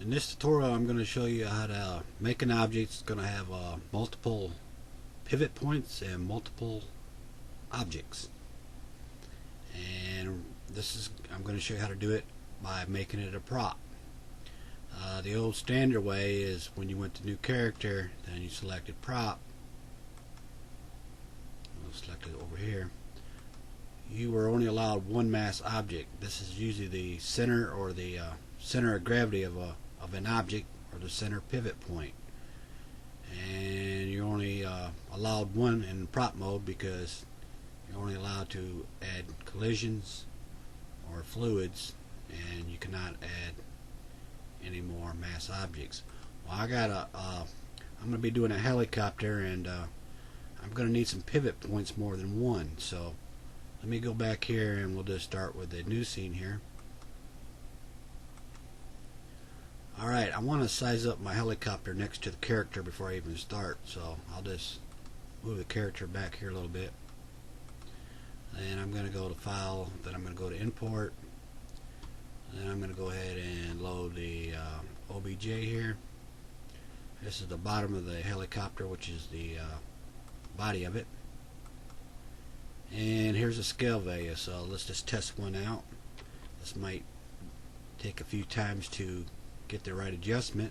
In this tutorial I'm going to show you how to make an object that's going to have multiple pivot points and multiple objects. And I'm going to show you how to do it by making it a prop. The old standard way is when you went to new character, then you selected prop. I'll select it over here. You were only allowed one mass object. This is usually the center or the center of gravity of an object, or the center pivot point. And you're only allowed one in prop mode because you're only allowed to add collisions or fluids, and you cannot add any more mass objects. Well, I'm going to be doing a helicopter, and I'm going to need some pivot points more than one. So let me go back here and we'll just start with the new scene here. Alright, I want to size up my helicopter next to the character before I even start, so I'll just move the character back here a little bit. Then I'm going to go to File, then I'm going to go to Import, then I'm going to go ahead and load the OBJ here. This is the bottom of the helicopter, which is the body of it. And here's a scale value, so let's just test one out. This might take a few times to get the right adjustment.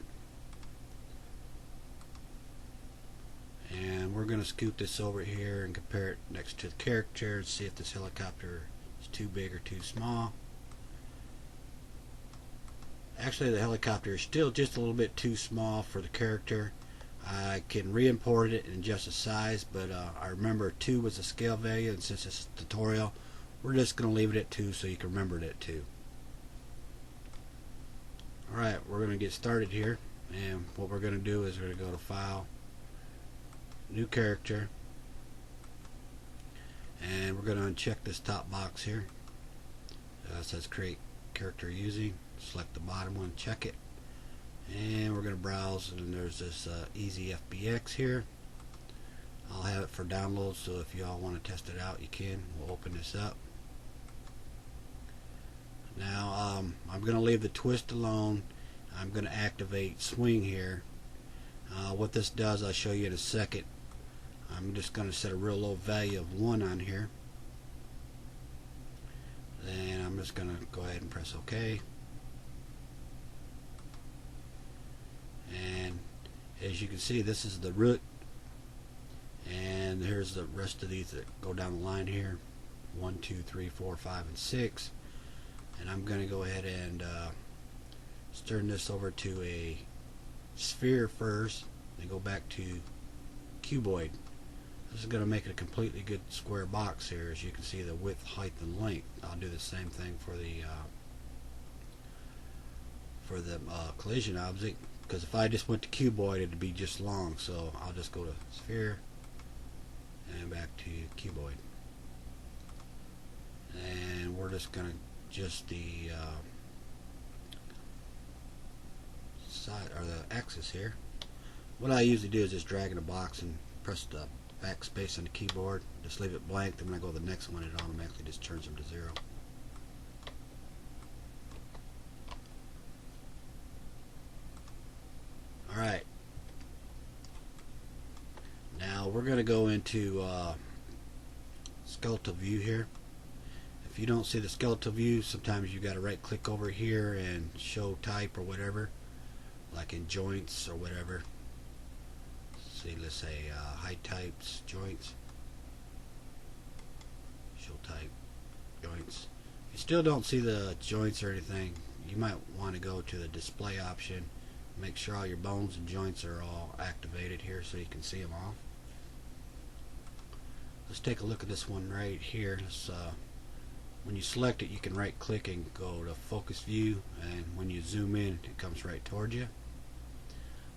And we're going to scoot this over here and compare it next to the character and see if this helicopter is too big or too small. Actually, the helicopter is still just a little bit too small for the character. I can re-import it and adjust the size, but I remember 2 was the scale value, and since it's a tutorial, we're just going to leave it at 2 so you can remember it at 2. Alright, we're going to get started here, and what we're going to do is we're going to go to File, New Character, and we're going to uncheck this top box here. It says Create Character Using. Select the bottom one, check it, and we're going to browse, and there's this Easy FBX here. I'll have it for download, so if you all want to test it out, you can. We'll open this up. Now I'm going to leave the twist alone. I'm going to activate swing here. What this does I'll show you in a second. I'm just going to set a real low value of 1 on here. Then I'm just going to go ahead and press OK. And as you can see, this is the root, and here's the rest of these that go down the line here. 1, 2, 3, 4, 5, and 6. And I'm going to go ahead and turn this over to a sphere first, and go back to cuboid. This is going to make it a completely good square box here. As you can see, the width, height, and length. I'll do the same thing for the collision object, because if I just went to cuboid, it'd be just long. So I'll just go to sphere and back to cuboid, and we're just going to adjust the side or the axis here. What I usually do is just drag in a box and press the backspace on the keyboard. Just leave it blank. Then when I go to the next one, it automatically just turns them to 0. Alright. Now we're going to go into skeletal view here. If you don't see the skeletal view, sometimes you got to right click over here and show type or whatever, like in joints or whatever. See, let's say height types, joints, show type, joints. If you still don't see the joints or anything, you might want to go to the display option. Make sure all your bones and joints are all activated here so you can see them all. Let's take a look at this one right here. When you select it, you can right click and go to focus view, and when you zoom in, it comes right towards you.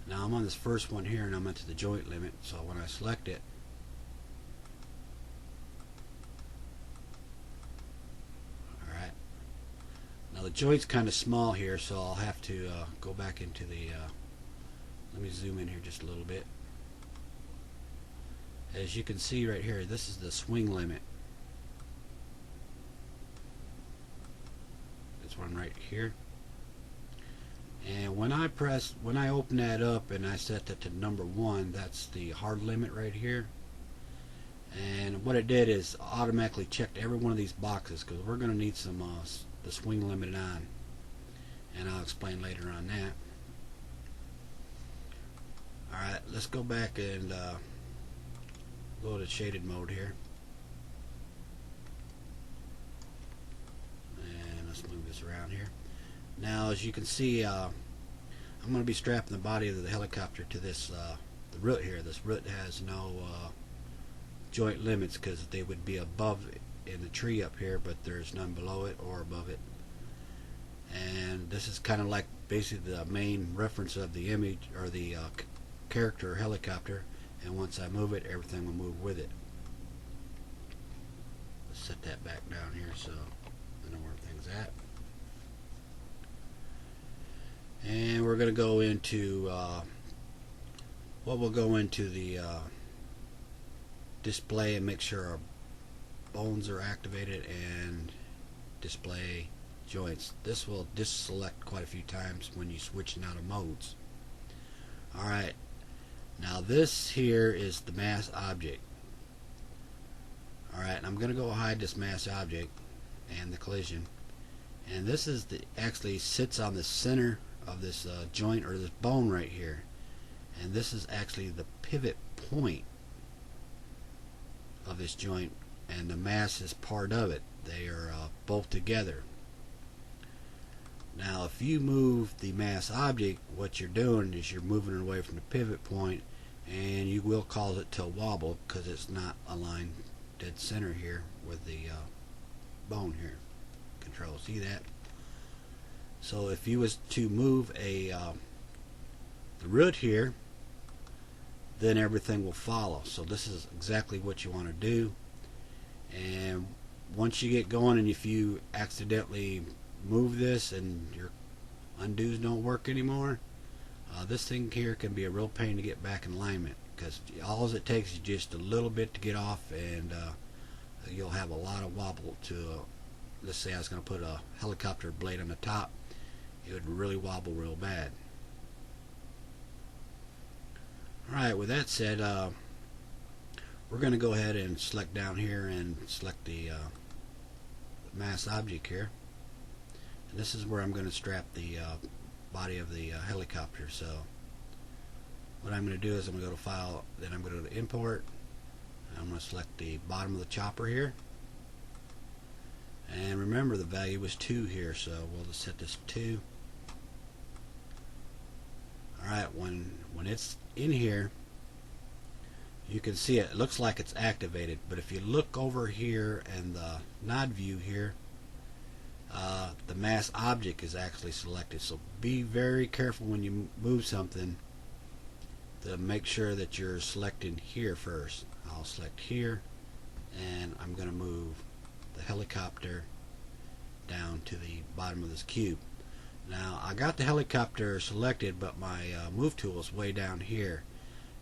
Now I'm on this first one here, and I'm into the joint limit, so when I select it, alright, now the joint's kind of small here, so I'll have to go back into the let me zoom in here just a little bit. As you can see right here, this is the swing limit. This one right here. And when I open that up and I set that to number 1, that's the hard limit right here. And what it did is automatically checked every one of these boxes, because we're going to need some the swing limit on, and I'll explain later on that. Alright, let's go back and go to shaded mode here, and let's move this around here. Now, as you can see, I'm going to be strapping the body of the helicopter to this the root here. This root has no joint limits, because they would be above in the tree up here, but there's none below it or above it. And this is kind of like basically the main reference of the image, or the character helicopter, and once I move it, everything will move with it. Let's set that back down here so I know where everything's at. And we're going to go into we'll go into the display and make sure our bones are activated, and display joints. This will just select quite a few times when you're switching out of modes. Alright, now this here is the mass object. Alright, I'm going to go hide this mass object and the collision, and this is the actually sits on the center of this joint, or this bone right here, and this is actually the pivot point of this joint, and the mass is part of it. They are both together. Now, if you move the mass object, what you're doing is you're moving it away from the pivot point, and you will cause it to wobble because it's not aligned dead center here with the bone here. Control, see that? So if you was to move the root here, then everything will follow. So this is exactly what you want to do. And once you get going, and if you accidentally move this and your undos don't work anymore, this thing here can be a real pain to get back in alignment, because all it takes is just a little bit to get off, and you'll have a lot of wobble to let's say I was going to put a helicopter blade on the top, it would really wobble real bad. Alright, with that said, we're going to go ahead and select down here and select the mass object here. And this is where I'm going to strap the body of the helicopter. So what I'm going to do is I'm going to go to File, then I'm going to go to Import, and I'm going to select the bottom of the chopper here. And remember, the value was 2 here, so we'll just set this 2. Alright, when it's in here, you can see it looks like it's activated, but if you look over here and the nod view here, the mass object is actually selected. So be very careful when you move something to make sure that you're selecting here first. I'll select here, and I'm going to move the helicopter down to the bottom of this cube. Now, I got the helicopter selected, but my move tool is way down here.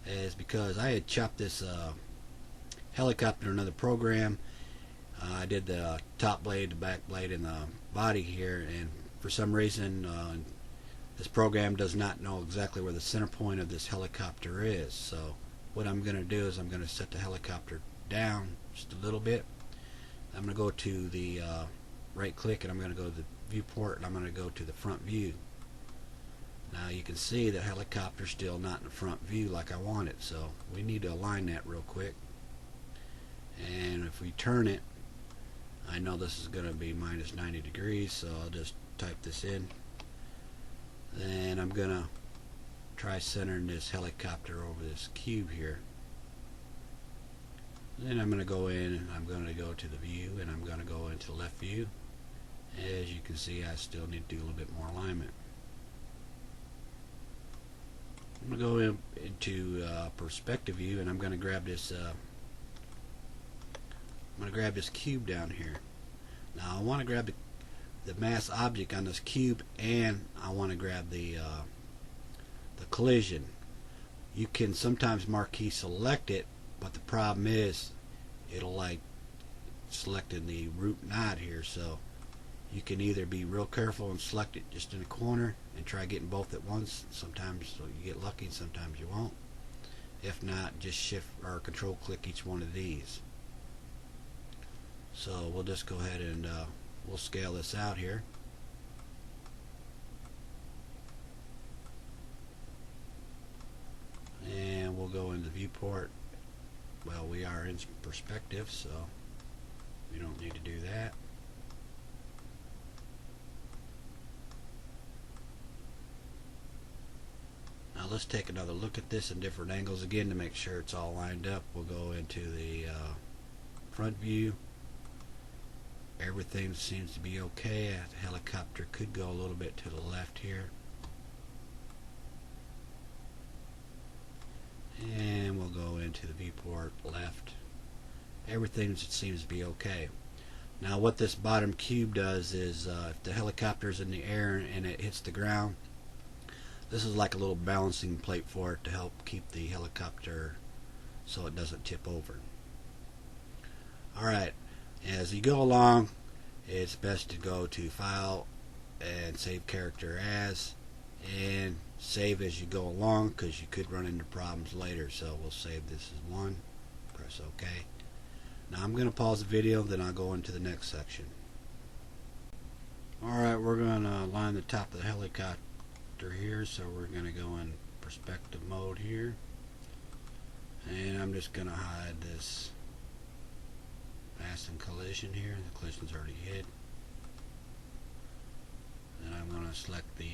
Is because I had chopped this helicopter in another program. I did the top blade, the back blade, and the body here, and for some reason this program does not know exactly where the center point of this helicopter is. So what I'm going to do is I'm going to set the helicopter down just a little bit. I'm going to go to the right click, and I'm going to go to the viewport, and I'm going to go to the front view. Now you can see the helicopter still not in the front view like I want it, so we need to align that real quick. And if we turn it, I know this is going to be minus 90 degrees, so I'll just type this in. Then I'm going to try centering this helicopter over this cube here. Then I'm going to go in, and I'm going to go to the view, and I'm going to go into left view. As you can see, I still need to do a little bit more alignment. I'm going to go into perspective view, and I'm going to grab this cube down here. Now I want to grab the mass object on this cube, and I want to grab the collision. You can sometimes marquee select it, but the problem is it'll like selecting the root node here, so You can either be real careful and select it just in a corner and try getting both at once. Sometimes you get lucky, sometimes you won't. If not, just shift or control click each one of these. So we'll just go ahead and we'll scale this out here. And we'll go into viewport. Well, we are in perspective, so we don't need to do that. Now let's take another look at this in different angles again to make sure it's all lined up. We'll go into the front view. Everything seems to be okay. The helicopter could go a little bit to the left here. And we'll go into the viewport left. Everything seems to be okay. Now what this bottom cube does is if the helicopter's in the air and it hits the ground, this is like a little balancing plate for it to help keep the helicopter so it doesn't tip over. Alright, as you go along, it's best to go to File and Save Character As, and save as you go along because you could run into problems later. So we'll save this as 1, press OK. Now I'm going to pause the video, then I'll go into the next section. Alright, we're going to line the top of the helicopter here, so we're going to go in perspective mode here, and I'm just going to hide this mass and collision here. The collision's already hit. Then I'm going to select the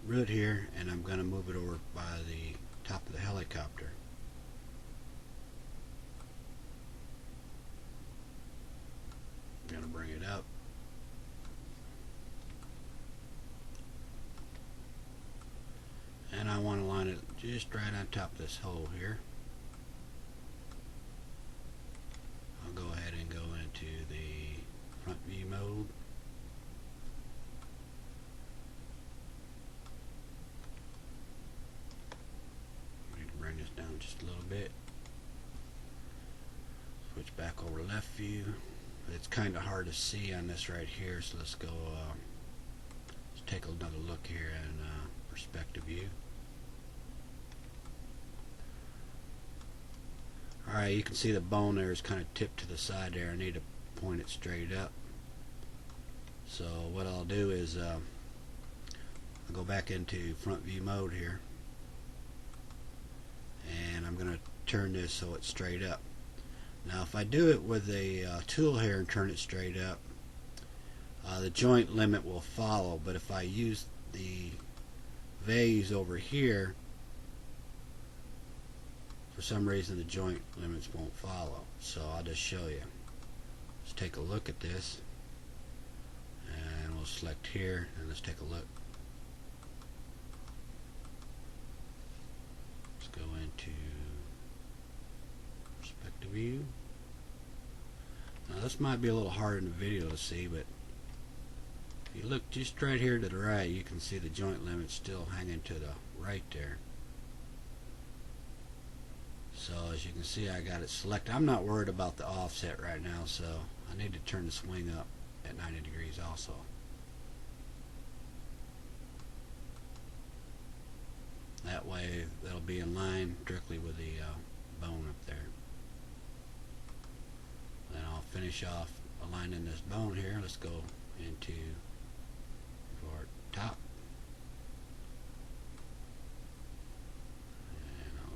root here, and I'm going to move it over by the top of the helicopter. I'm going to bring it up. And I want to line it just right on top of this hole here. I'll go ahead and go into the front view mode. Bring this down just a little bit. Switch back over to left view. It's kind of hard to see on this right here, so let's go. Let's take another look here in perspective view. Alright, you can see the bone there is kind of tipped to the side there. I need to point it straight up. So what I'll do is I'll go back into front view mode here, and I'm going to turn this so it's straight up. Now if I do it with a tool here and turn it straight up, the joint limit will follow, but if I use the values over here, for some reason the joint limits won't follow. So I'll just show you. Let's take a look at this, and we'll select here, and let's take a look. Let's go into perspective view. Now this might be a little hard in the video to see, but if you look just right here to the right, you can see the joint limit still hanging to the right there. So as you can see, I got it selected. I'm not worried about the offset right now, so I need to turn the swing up at 90 degrees also. That way that'll be in line directly with the bone up there. Then I'll finish off aligning this bone here. Let's go into our top.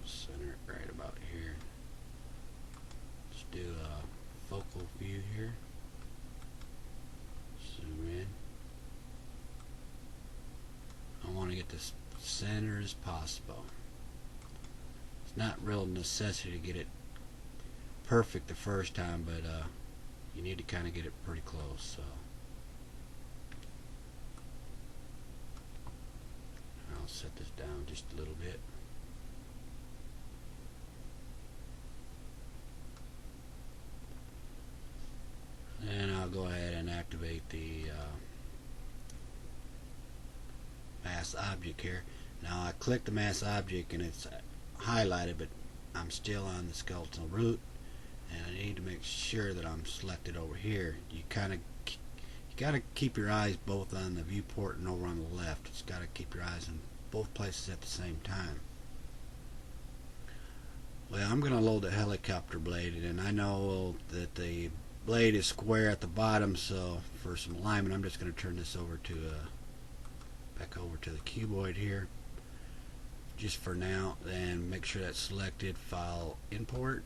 Center it right about here. Let's do a focal view here. Zoom in. I want to get this center as possible. It's not real necessity to get it perfect the first time, but you need to kind of get it pretty close. So I'll set this down just a little bit. And I'll go ahead and activate the mass object here. Now I click the mass object and it's highlighted, but I'm still on the skeletal root, and I need to make sure that I'm selected over here. You kind of got to keep your eyes both on the viewport and over on the left. It's got to keep your eyes in both places at the same time. Well, I'm going to load the helicopter blade, and I know that the blade is square at the bottom, so for some alignment I'm just going to turn this over to back over to the cuboid here just for now, and make sure that's selected, file, import,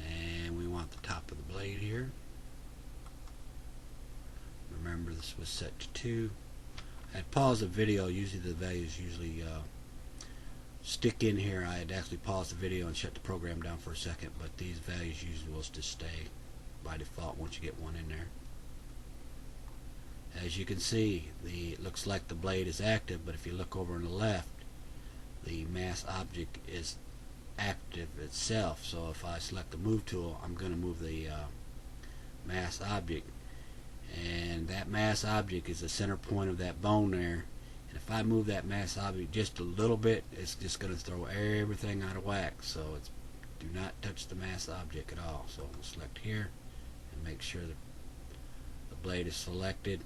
and we want the top of the blade here. Remember, this was set to 2. I'd pause the video. Usually the values stick in here. I had actually paused the video and shut the program down for a second, but these values usually will just stay by default once you get one in there. As you can see, it looks like the blade is active, but if you look over on the left, the mass object is active itself. So if I select the move tool, I'm going to move the mass object, and that mass object is the center point of that bone there. And if I move that mass object just a little bit, it's just going to throw everything out of whack. So do not touch the mass object at all. So we'll select here and make sure that the blade is selected.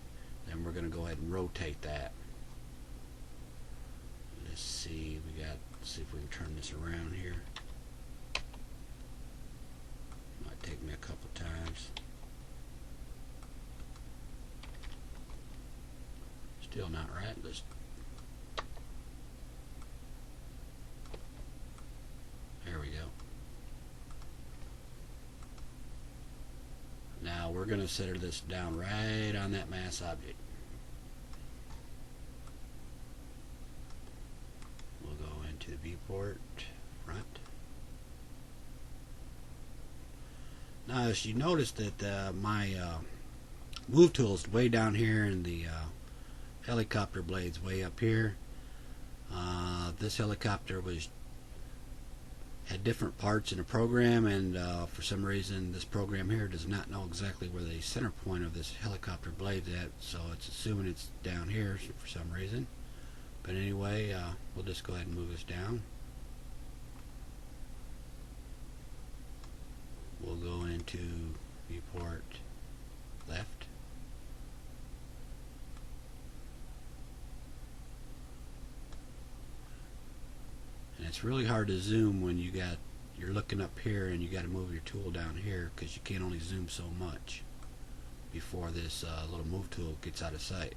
Then we're going to go ahead and rotate that. Let's see, let's see if we can turn this around here. Might take me a couple times. Still not right. There we go. Now we're going to center this down right on that mass object. We'll go into the viewport, front. Now as you notice that my move tool is way down here and the helicopter blade's way up here. This helicopter had different parts in the program, and for some reason this program here does not know exactly where the center point of this helicopter blade is at, so it's assuming it's down here for some reason. But anyway, we'll just go ahead and move this down. We'll go into viewport left. And it's really hard to zoom when you're looking up here and you got to move your tool down here, because you can only zoom so much before this little move tool gets out of sight.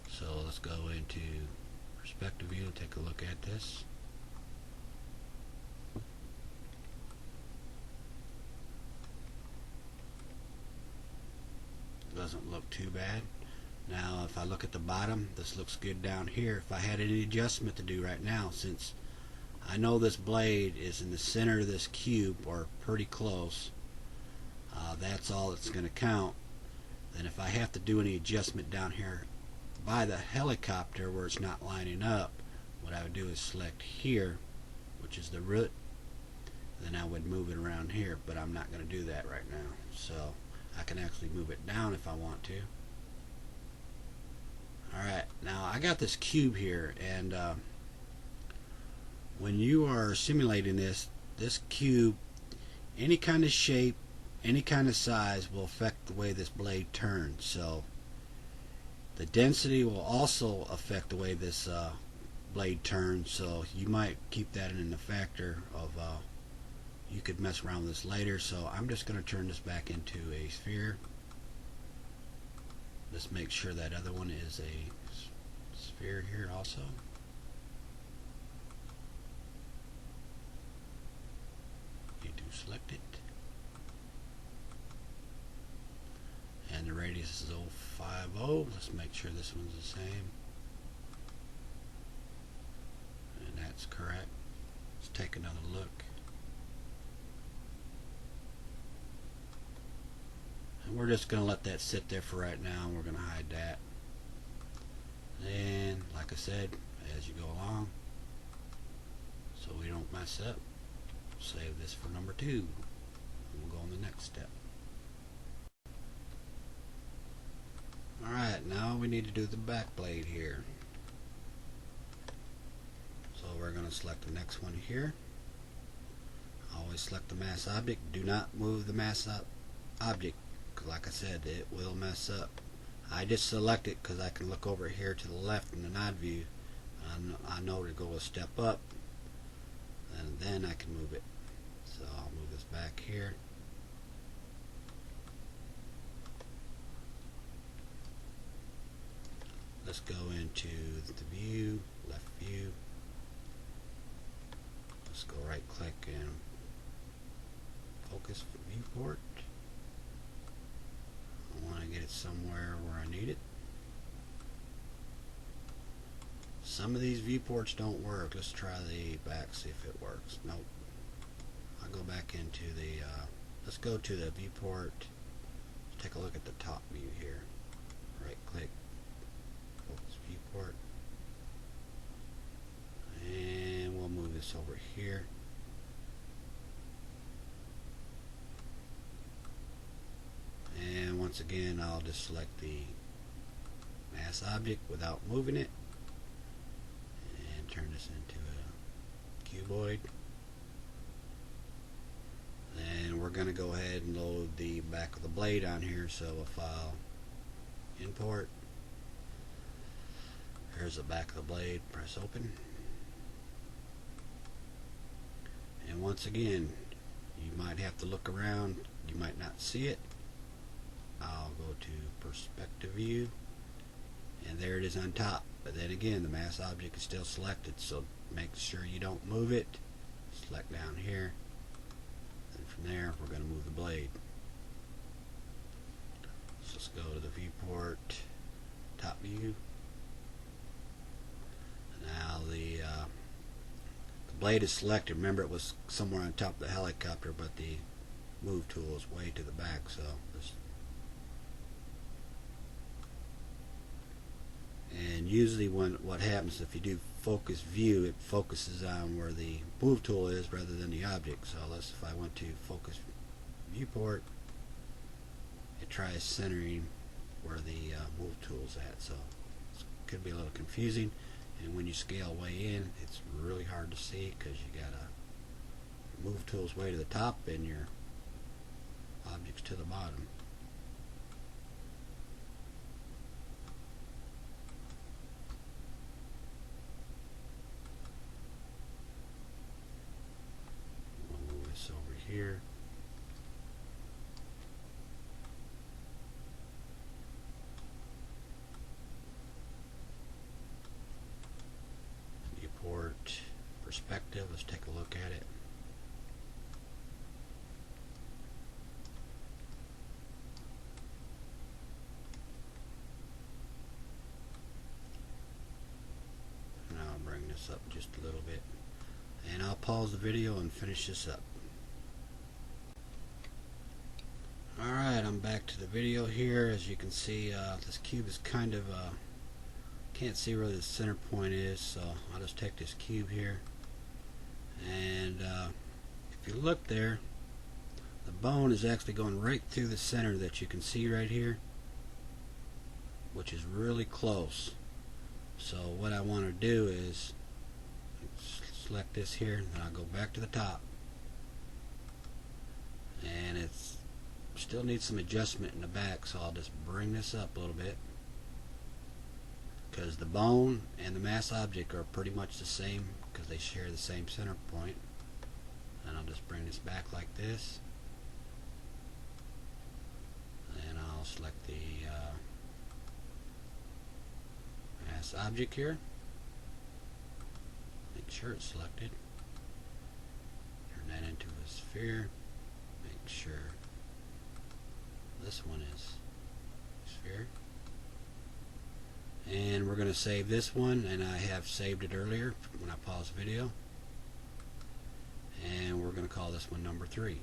So let's go into perspective view and take a look at this. Doesn't look too bad. Now if I look at the bottom, this looks good down here. If I had any adjustment to do right now, since I know this blade is in the center of this cube or pretty close, that's all that's going to count. Then if I have to do any adjustment down here by the helicopter where it's not lining up, what I would do is select here, which is the root, then I would move it around here, but I'm not going to do that right now. So I can actually move it down if I want to. Alright, now I got this cube here, and when you are simulating this cube, any kind of shape, any kind of size will affect the way this blade turns. So the density will also affect the way this blade turns, so you might keep that in the factor of you could mess around with this later. So I'm just going to turn this back into a sphere. Let's make sure that other one is a sphere here also. You do select it. And the radius is 050. Let's make sure this one's the same. And that's correct. Let's take another look. And we're just going to let that sit there for right now, and we're going to hide that. And like I said, as you go along, so we don't mess up, save this for number 2, and we'll go on the next step. Alright, now we need to do the back blade here. So we're going to select the next one here. Always select the mass object. Do not move the mass object 'cause like I said, it will mess up. I just select it because I can look over here to the left in the nod view. I know to go a step up, and then I can move it. So I'll move this back here. Let's go into the view, left view. Let's go right click and focus viewport. I want to get it somewhere where I need it. Some of these viewports don't work. Let's try the back, see if it works. Nope. I'll go back into the, let's go to the viewport. Let's take a look at the top view here. Right click, focus viewport. And we'll move this over here. And once again, I'll just select the mass object without moving it. Turn this into a cuboid. And we're going to go ahead and load the back of the blade on here. So if I'll import, here's the back of the blade, press open. And once again, you might have to look around, you might not see it. I'll go to perspective view, and there it is on top. But then again, the mass object is still selected, so make sure you don't move it. Select down here, and from there we're going to move the blade. So let's go to the viewport, top view. Now the blade is selected. Remember, it was somewhere on top of the helicopter, but the move tool is way to the back. So this. And usually what happens if you do focus view, it focuses on where the move tool is rather than the object. So if I went to focus viewport, it tries centering where the move tool is at. So it could be a little confusing, and when you scale way in, it's really hard to see because you got a move tool's way to the top and your object's to the bottom. Over here, viewport, perspective, let's take a look at it. And I'll bring this up just a little bit, and I'll pause the video and finish this up. Alright, I'm back to the video here. As you can see, this cube is kind of, can't see where the center point is, so I'll just take this cube here. And if you look there, the bone is actually going right through the center that you can see right here, which is really close. So what I want to do is select this here, and I'll go back to the top. And it's still needs some adjustment in the back, so I'll just bring this up a little bit, because the bone and the mass object are pretty much the same because they share the same center point. And I'll just bring this back like this, and I'll select the mass object here, make sure it's selected, turn that into a sphere, make sure this one is sphere, and we're going to save this one, and I have saved it earlier when I paused the video, and we're going to call this one number 3.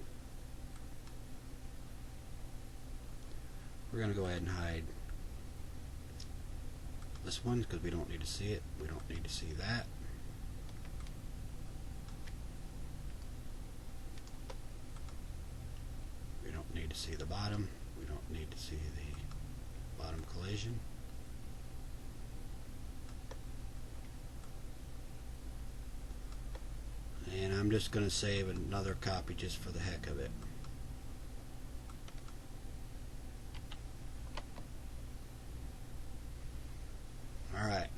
We're going to go ahead and hide this one because we don't need to see it. We don't need to see that. We don't need to see the bottom. We don't need to see the bottom collision. And I'm just going to save another copy just for the heck of it.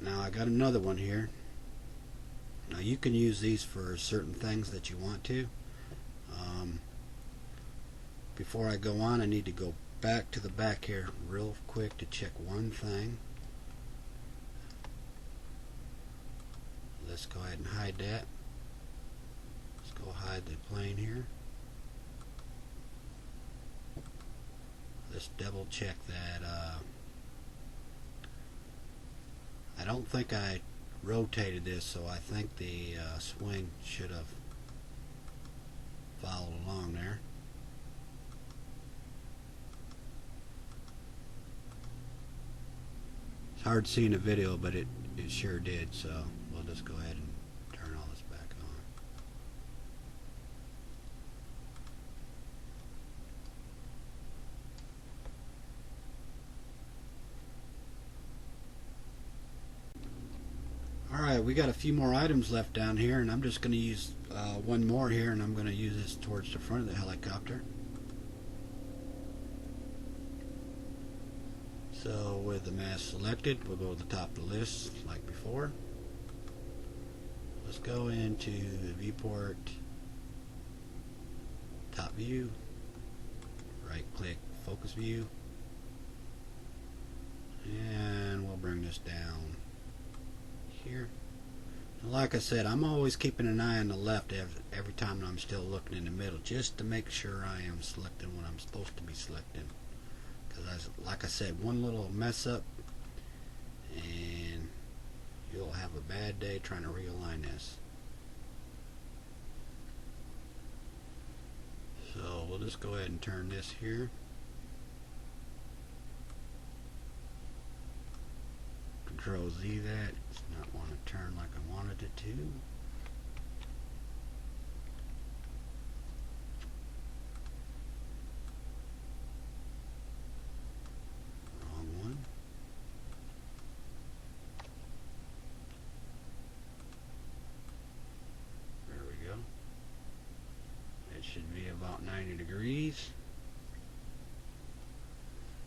Now I got another one here. Now you can use these for certain things that you want to. Before I go on, I need to go back to the back here real quick to check one thing. Let's go ahead and hide that. Let's go hide the plane here. Let's double check that. I don't think I rotated this, so I think the swing should have followed along there. It's hard seeing the video, but it sure did, so we'll just go ahead and turn all this back on. Alright, we got a few more items left down here, and I'm just going to use one more here, and I'm going to use this towards the front of the helicopter. So with the mask selected, we'll go to the top of the list like before. Let's go into the viewport, top view, right click focus view, and we'll bring this down here. And like I said, I'm always keeping an eye on the left every time I'm still looking in the middle, just to make sure I am selecting what I'm supposed to be selecting. Because like I said, one little mess up and you'll have a bad day trying to realign this. So we'll just go ahead and turn this here. Control Z that. It's not want to turn like I wanted it to. Should be about 90 degrees.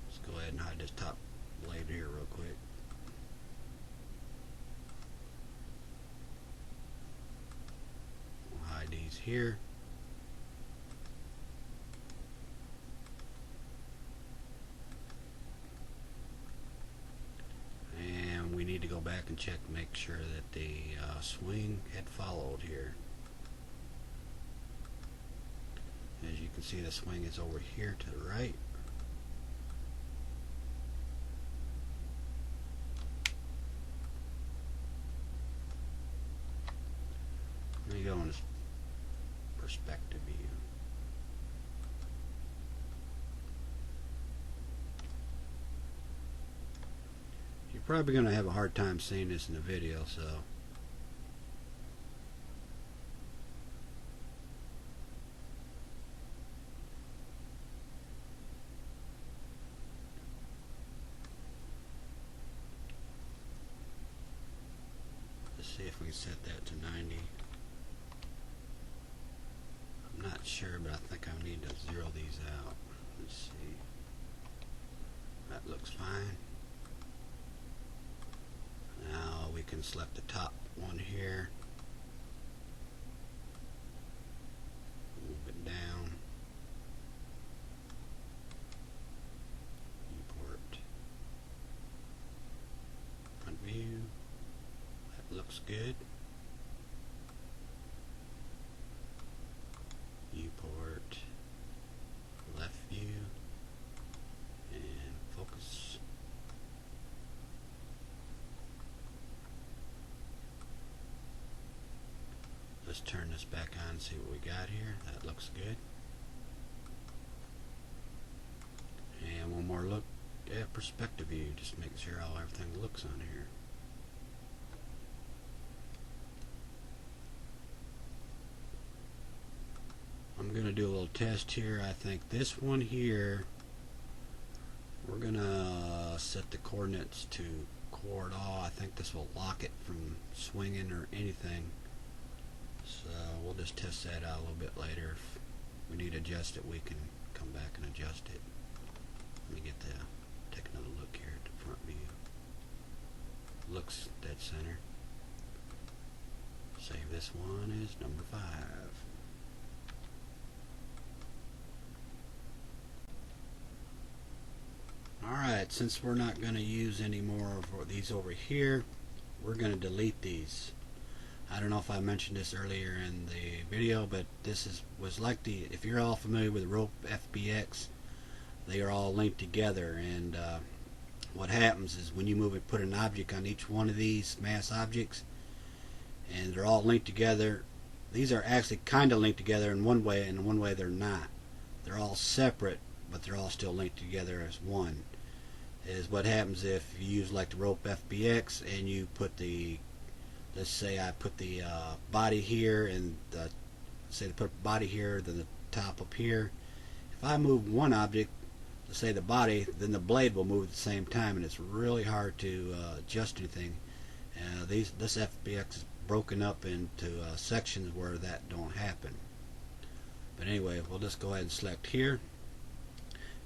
Let's go ahead and hide this top blade here real quick. We'll hide these here. And we need to go back and check, make sure that the swing had followed here. As you can see, the swing is over here to the right. Let me go in this perspective view. You're probably going to have a hard time seeing this in the video, so see if we can set that to 90. I'm not sure, but I think I need to zero these out. Let's see. That looks fine. Now we can select the top one here. Move it down. Viewport. Front view. Looks good. Viewport, left view, and focus. Let's turn this back on and see what we got here. That looks good. And one more look at perspective view, just make sure everything looks on here. I'm going to do a little test here. I think this one here, we're going to set the coordinates to coord all. I think this will lock it from swinging or anything. So we'll just test that out a little bit later. If we need to adjust it, we can come back and adjust it. Let me take another look here at the front view. looks dead center. Save this one as number 5. Alright, since we're not going to use any more of these over here, we're going to delete these. I don't know if I mentioned this earlier in the video, but this was like if you're all familiar with rope FBX, they are all linked together, and what happens is when you move and put an object on each one of these mass objects, and they're all linked together, these are actually kind of linked together in one way, and in one way they're not. They're all separate, but they're all still linked together as one. Is what happens if you use like the rope FBX and you put the, let's say I put the body here, and say to put body here, then the top up here. If I move one object, let's say the body, then the blade will move at the same time, and it's really hard to adjust anything. This FBX is broken up into sections where that don't happen. But anyway, we'll just go ahead and select here,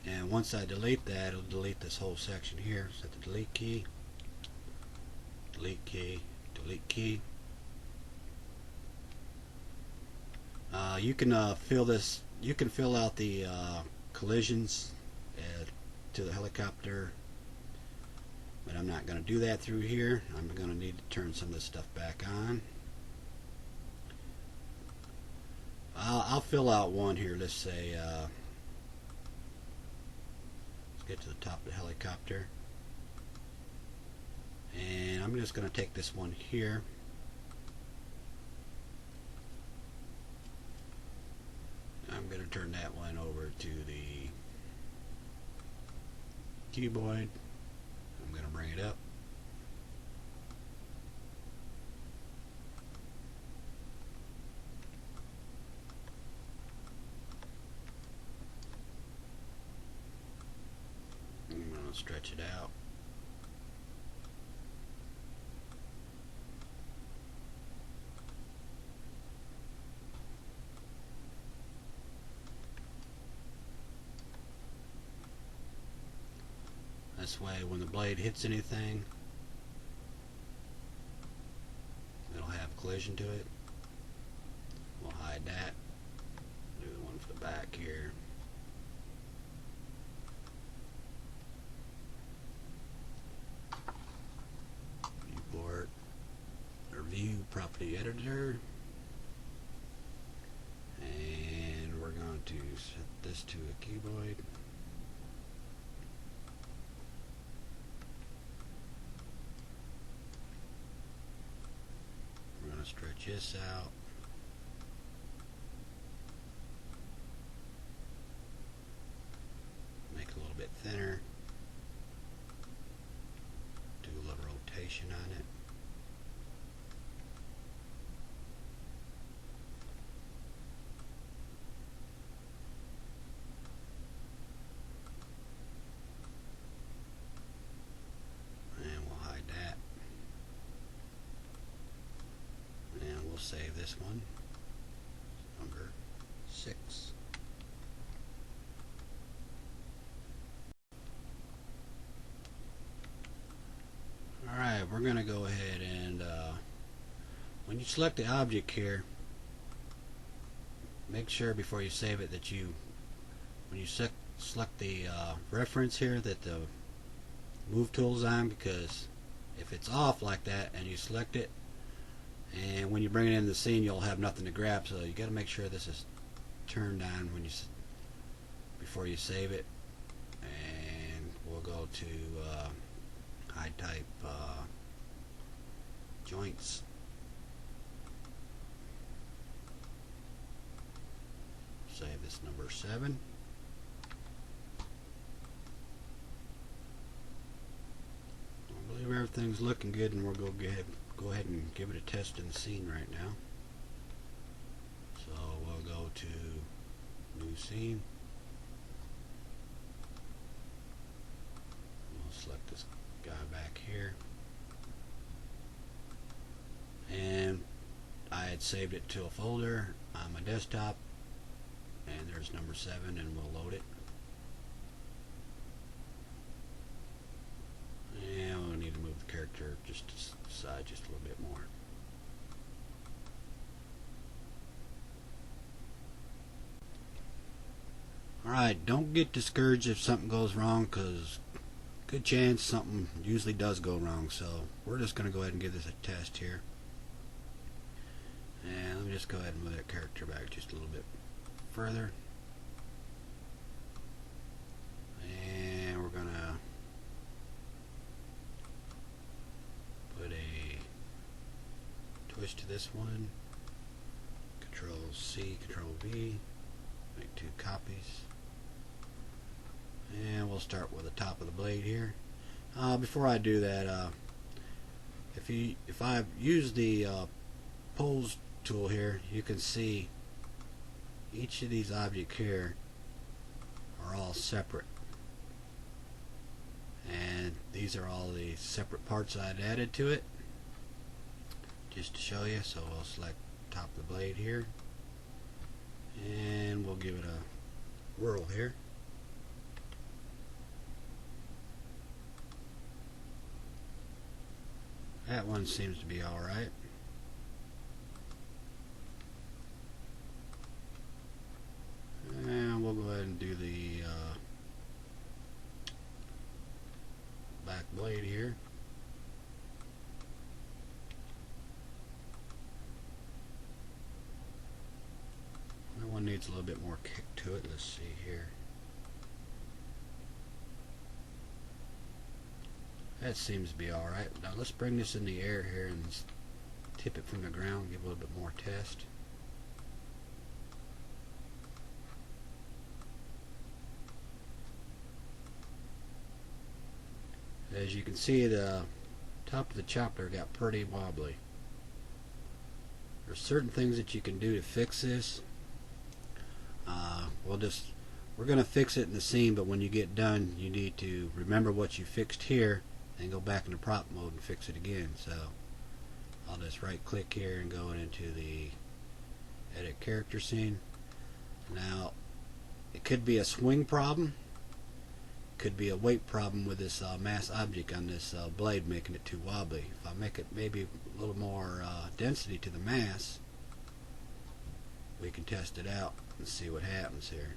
and once I delete that, it'll delete this whole section here. Set the delete key, delete key, delete key. You can fill this. You can fill out the collisions to the helicopter, but I'm not going to do that through here. I'm going to need to turn some of this stuff back on. I'll fill out one here. Let's say let's get to the top of the helicopter, and I'm just going to take this one here. I'm going to turn that one over to the cuboid. I'm going to bring it up. I'm going to stretch it out. This way, when the blade hits anything, it'll have collision to it. We'll hide that. Do the one for the back here. Viewport or View Property Editor, and we're going to set this to a cuboid. Stretch this out. Make it a little bit thinner. Do a little rotation on it. And we'll hide that. We'll save this one, number 6. Alright, we're going to go ahead and when you select the object here, make sure before you save it that when you select the reference here, that the move tool is on, because if it's off like that and you select it, and when you bring it into the scene, you'll have nothing to grab. So you got to make sure this is turned on before you save it. And we'll go to hide type joints. Save this number 7. I believe everything's looking good, and we'll go ahead and give it a test in the scene right now. So we'll go to new scene. We'll select this guy back here, and I had saved it to a folder on my desktop, and there's number 7, and we'll load it. And we'll need to move the character just to the side just a little bit more. Alright, don't get discouraged if something goes wrong, because good chance something usually does go wrong. So we're just going to go ahead and give this a test here. And let me just go ahead and move that character back just a little bit further. And we're going to put a twist to this one. Control C, Control V. Make 2 copies. And we'll start with the top of the blade here. Before I do that, if I use the pose tool here, you can see each of these objects here are all separate, and these are all the separate parts I'd added to it just to show you. So we'll select top of the blade here, and we'll give it a whirl here. That one seems to be alright. And we'll go ahead and do the back blade here. That one needs a little bit more kick to it. Let's see here. That seems to be alright. Now let's bring this in the air here and tip it from the ground, give a little bit more test. As you can see, the top of the chopper got pretty wobbly. There's certain things that you can do to fix this. We're going to fix it in the scene, but when you get done, you need to remember what you fixed here and go back into prop mode and fix it again. So I'll just right click here and go into the edit character scene. Now it could be a swing problem, could be a weight problem with this mass object on this blade, making it too wobbly. If I make it maybe a little more density to the mass, we can test it out and see what happens here.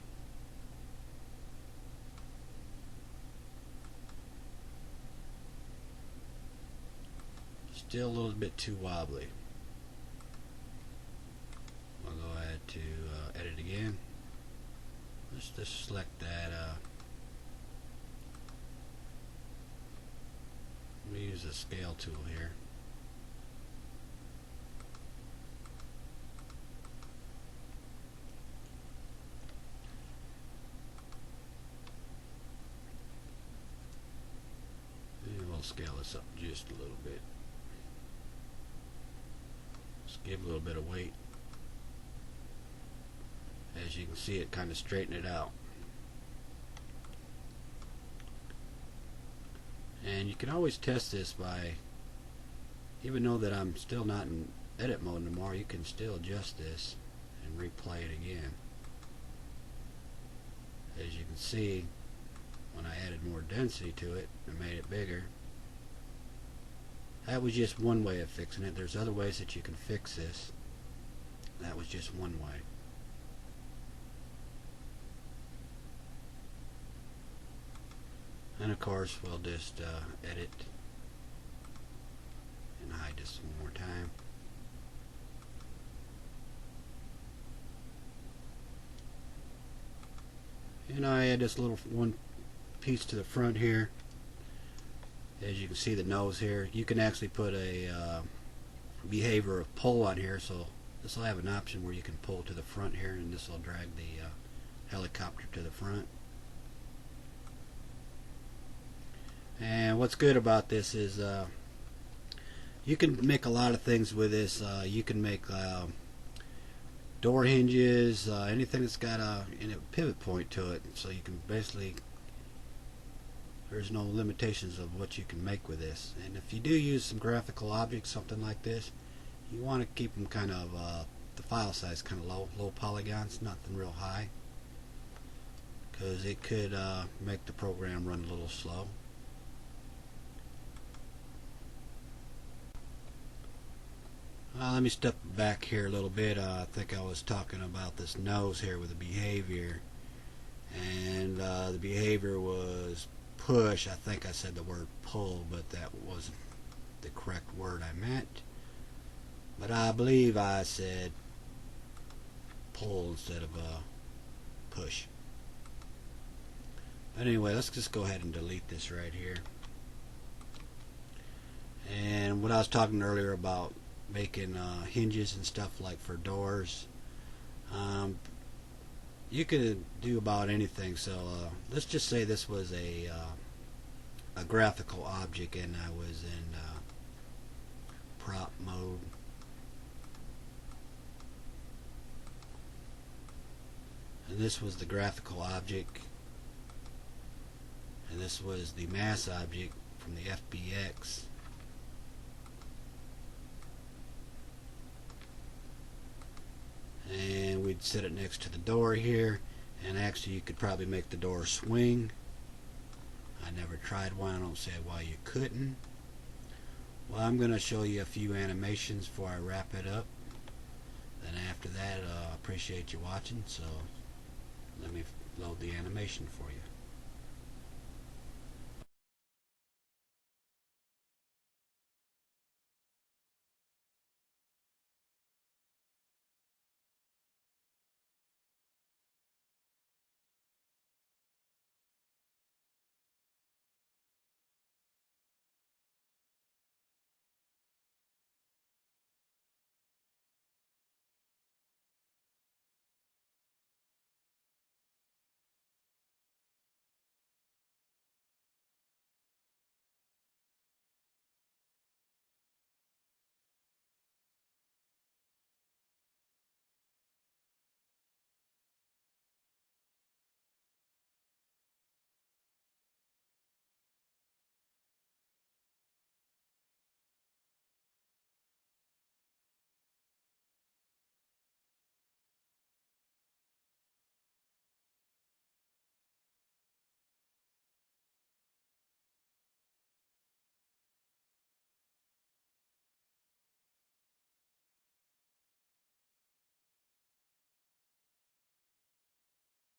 Still a little bit too wobbly. We'll go ahead to edit again. Let's just select that. Let me use the scale tool here. And we'll scale this up just a little bit. Give a little bit of weight. As you can see, it kind of straightened it out. And you can always test this by, even though that I'm still not in edit mode anymore, you can still adjust this and replay it again. As you can see, when I added more density to it and made it bigger, that was just one way of fixing it. There's other ways that you can fix this. That was just one way. And of course, we'll just edit and hide this one more time. And I add this little one piece to the front here. As you can see, the nose here, you can actually put a behavior of pull on here, so this will have an option where you can pull to the front here, and this will drag the helicopter to the front. And what's good about this is you can make a lot of things with this. You can make door hinges, anything that's got a pivot point to it, so you can basically, there's no limitations of what you can make with this. And if you do use some graphical objects, something like this, you want to keep them kind of the file size kind of low polygons, nothing real high, because it could make the program run a little slow. Let me step back here a little bit. I think I was talking about this nose here with the behavior, and the behavior was push. I think I said the word pull, but that wasn't the correct word I meant. But I believe I said pull instead of push. But anyway, let's just go ahead and delete this right here. And what I was talking earlier about making hinges and stuff like for doors, you could do about anything. So let's just say this was a graphical object and I was in prop mode. And this was the graphical object, and this was the mass object from the FBX. And we'd set it next to the door here, and actually you could probably make the door swing. I never tried one. I don't see why you couldn't. Well, I'm going to show you a few animations before I wrap it up. Then after that, I appreciate you watching, so let me load the animation for you.